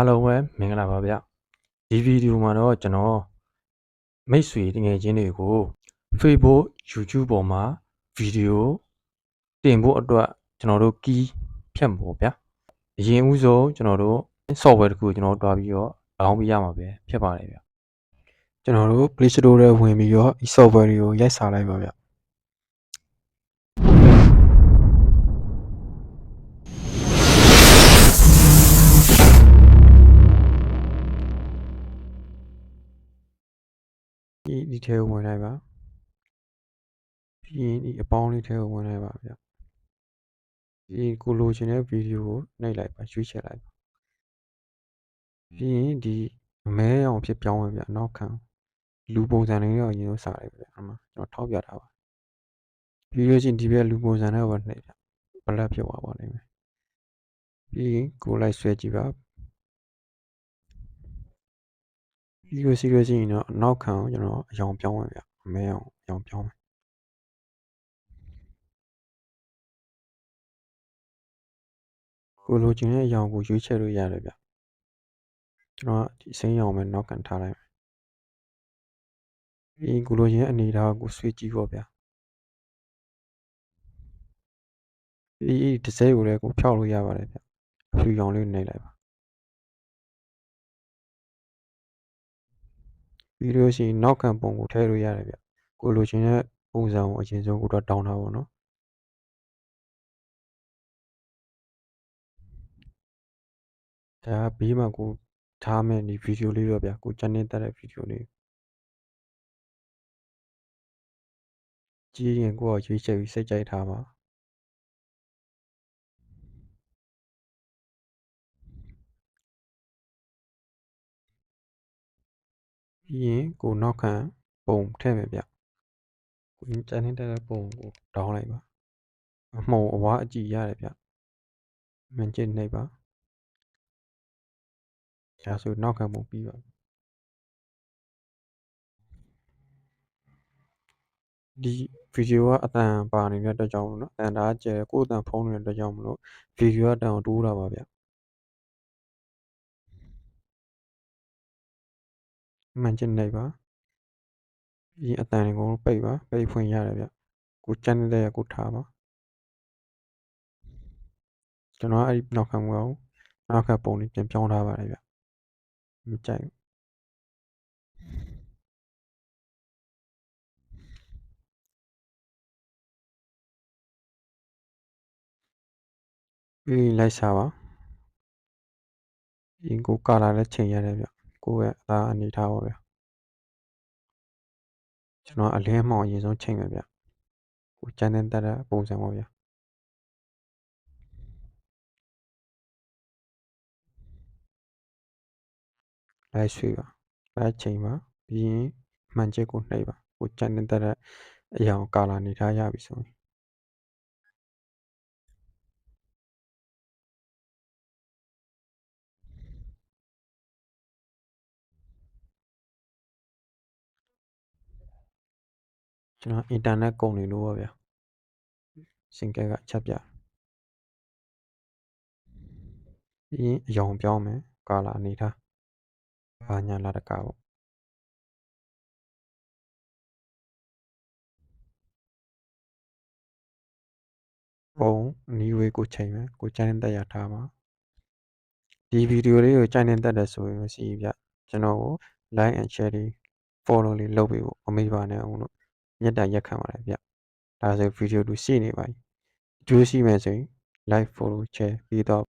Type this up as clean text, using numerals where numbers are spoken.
အားလုံးပဲမင်္ဂလာပါဗျဒီဗီဒီယိုမှာတော့ကျွန်တော်မိတ်ဆွေတငယ်ချင်းတွေကို Facebook YouTube ပေါ်မှာဗီဒီယိုတင်ဖို့အတွက်ကျွန်တော်တို့ key ဖြတ်မှာပေါ့ဗျာအရင်ဦးဆုံးကျွန်တော်တို့ software တစ်ခုကျွန်တော်တို့တွားပြီးတော့ download ပေးရမှာပဲဖြစ်ပါတယ်ဗျကျွန်တော်တို့ Play Store ထဲဝင်ပြီးတော့ဒီ software တွေကိုရိုက်စားလိုက်ပါဗျဒီထဲကိုဝင်လိုက်ပါပြီးရင်ဒီအပေါင်းလေးထဲကိုဝင်လိုက်ပါဗျဒီကိုလိုချင်တဲ့ဗီဒီယိုကိုနှိပ်လိုက်ပါရွေးချယ်လိုက်ပါပြီးရင်ဒီအမဲအောင်ဖြစ်ပြောင်းဝင်ဗျနောက်ခံလူပုံစံလေးတော့အရင်ဆုံးစလိုက်ဗျအမှကျွန်တော်ထောက်ပြထားပါပြီးလို့ချင်းဒီဘက်လူပုံစံနဲ့ပဲနှိပ်ဗျဘလက်ဖြစ်သွားပါလိမ့်မယ်ပြီးရင်ကိုလိုက်ဆွဲကြည့်ပါပြီးလို့ရှိလို့ချင်းတော့နောက်ခံကိုကျွန်တော်အယောင်ပြောင်းဝင်ဗျအမဲအောင်အယောင်ပြောင်းဝင်ကိုလိုချင်တဲ့အယောင်ကိုရွေးချယ်လို့ရတယ်ဗျကျွန်တော်ဒီစိမ်းရောင်ပဲနောက်ခံထားလိုက်မယ်ပြီးကိုလိုချင်တဲ့အနေအထားကိုဆွဲကြည့်ဖို့ဗျဒီတစ်စိတ်ကိုလည်းကိုဖြောက်လို့ရပါတယ်ဗျအဖြူရောင်လေးနှိပ်လိုက်ပါပြီးလို့ရှိရင်နောက်ခံပုံကိုထည့်လို့ရတယ်ဗျကိုလိုချင်တဲ့ပုံစံကိုအရင်ဆုံးကိုတော့တောင်းထားပါတော့ဒါဘေးမှာကိုထားမယ်ဒီဗီဒီယိုလေးတော့ဗျကိုချန်နေတက်တဲ့ဗီဒီယိုလေးကြည့်ရင်ကိုကရွေးချယ်ပြီးစိတ်ကြိုက်ထားပါပြီးရင်ကိုနောက်ခံပုံထည့်မယ်ဗျကိုချန်နေတက်တဲ့ပုံကိုတောင်းလိုက်ပါအမှုံအဝါအကြည့်ရတယ်ဗျမန်ကျစ်နှိပ်ပါဒါဆိုနောက်ခံပုံပြီးပါဒီဗီဒီယိုကအတန်ပါနေတဲ့အတွက်ကြောင့်မလို့အတန်ဒါကျဲကိုယ်အတန်ဖုံးနေတဲ့အတွက်ကြောင့်မလို့ဗီဒီယိုကအတန်ကိုတိုးတာပါဗျမှန်ချင်နေပါဒီအတန်ကိုပိတ်ပါပိတ်ဖွင့်ရတယ်ဗျကိုချန်နေတဲ့ကိုထားပါကျွန်တော်အဲ့ဒီနောက်ခံကိုနောက်ခံပုံလေးပြန်ပြောင်းထားပါတယ်ဗျမကြိုက်ပြီးလိုက်စားပါဒီကိုကာလာလည်းချိန်ရတယ်ဗျကိုရဲ့အသားအနေထားပါဗျကျွန်တော်အလင်းမှောင်အရင်ဆုံးချိန်မယ်ဗျကိုချန်တဲ့တက်တဲ့ပုံစံပါဗျလိုက်ဆွေးပါလိုက်ချိန်ပါပြီးရင်မှန်ချက်ကိုနှိပ်ပါကိုချန်တဲ့တက်တဲ့အရာကာလာအနေထားရပြီဆိုရင်ကျွန်တော်အင်တာနက်ကုန်နေလို့ပါဗျစင်ကဲကအချက်ပြပြီးရင်အယောင်ပြောင်းမယ်ကာလာအနေထားဘာညာလာတကားပေါ့ပုံနီဝေးကိုချိန်မယ်ကိုချန်တဲ့တက်ရထားပါဒီဗီဒီယိုလေးကိုကြိုက်နေတတ်တယ်ဆိုရင်စီဗျကျွန်တော်ကို like and share လေး follow လေးလုပ်ပေးဖို့မမေ့ပါနဲ့အောင်လို့မြတ်တာရက်ခံပါတယ်ဗျဒါဆိုဗီဒီယိုတူရှိနေပါပြီကျိုးရှိမယ်ဆိုရင် like follow share ပြီးတော့